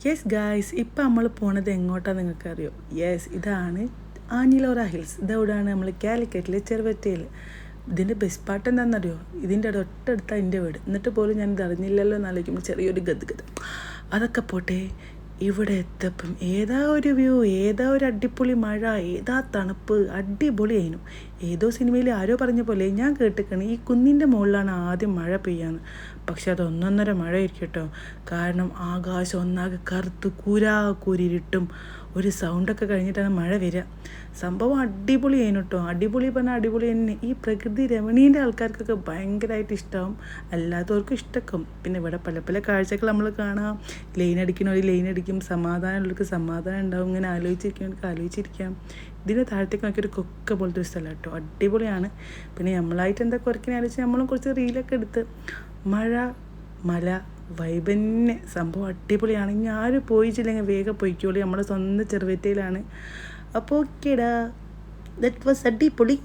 Yes guys, ഇപ്പം നമ്മൾ പോണത് എങ്ങോട്ടാണ് നിങ്ങൾക്കറിയോ? യെസ്, ഇതാണ് ആഞ്ഞിലോറ ഹിൽസ്. ഇതെവിടെയാണ്? നമ്മൾ കാലിക്കറ്റിലെ ചെറുവറ്റയിൽ. ഇതിൻ്റെ ബെസ്റ്റ് പാർട്ട് എന്താണെന്നറിയോ? ഇതിൻ്റെ തൊട്ടടുത്താണ് എൻ്റെ വീട്. എന്നിട്ട് പോലും ഞാൻ ഇത് അറിഞ്ഞില്ലല്ലോ എന്നാലോചിക്കുമ്പോൾ ചെറിയൊരു ഗദ്ഗതം. അതൊക്കെ പോട്ടെ, ഇവിടെ എത്തപ്പം ഏതാ ഒരു വ്യൂ, ഏതാ ഒരു അടിപൊളി മഴ, ഏതാ തണുപ്പ്, അടിപൊളിയായിരുന്നു. ഏതോ സിനിമയിൽ ആരോ പറഞ്ഞ പോലെ ഞാൻ കേട്ടിക്കണ് ഈ കുന്നിൻ്റെ മുകളിലാണ് ആദ്യം മഴ പെയ്യാന്ന്. പക്ഷെ അത് ഒന്നൊന്നര മഴ ആയിരിക്കും കേട്ടോ. കാരണം ആകാശം ഒന്നാകെ കറുത്ത് കൂരിരുട്ടും ഒരു സൗണ്ടൊക്കെ കഴിഞ്ഞിട്ടാണ് മഴ വരിക. സംഭവം അടിപൊളിയായിരുന്നു കേട്ടോ. അടിപൊളി പറഞ്ഞാൽ അടിപൊളി തന്നെ. ഈ പ്രകൃതി രമണീൻ്റെ ആൾക്കാർക്കൊക്കെ ഭയങ്കരമായിട്ട് ഇഷ്ടമാവും, അല്ലാത്തവർക്കും ഇഷ്ടക്കും. പിന്നെ ഇവിടെ പല പല കാഴ്ചകൾ നമ്മൾ കാണാം. ലൈൻ അടിക്കും, സമാധാനമുള്ളവർക്ക് സമാധാനം ഉണ്ടാവും. ഇങ്ങനെ ആലോചിച്ചിരിക്കുന്നവർക്ക് ആലോചിച്ചിരിക്കാം. ഇതിൻ്റെ താഴത്തേക്ക് നോക്കിയൊരു കൊക്ക പോലത്തെ ഒരു സ്ഥലം കേട്ടോ. അടിപൊളിയാണ്. പിന്നെ നമ്മളായിട്ട് എന്താ കുറയ്ക്കുന്ന ആലോചിച്ച് നമ്മളും കുറച്ച് റീലൊക്കെ എടുത്ത് മഴ മല വൈബന്നെ. സംഭവം അടിപൊളിയാണ്. ഇനി ആരും പോയിച്ചില്ലെങ്കിൽ വേഗം പോയിക്കോളി. നമ്മുടെ സ്വന്തം ചെറുവറ്റയിലാണ്. അപ്പോൾ ഓക്കേടാ, ദറ്റ് വാസ് അടിപൊളി.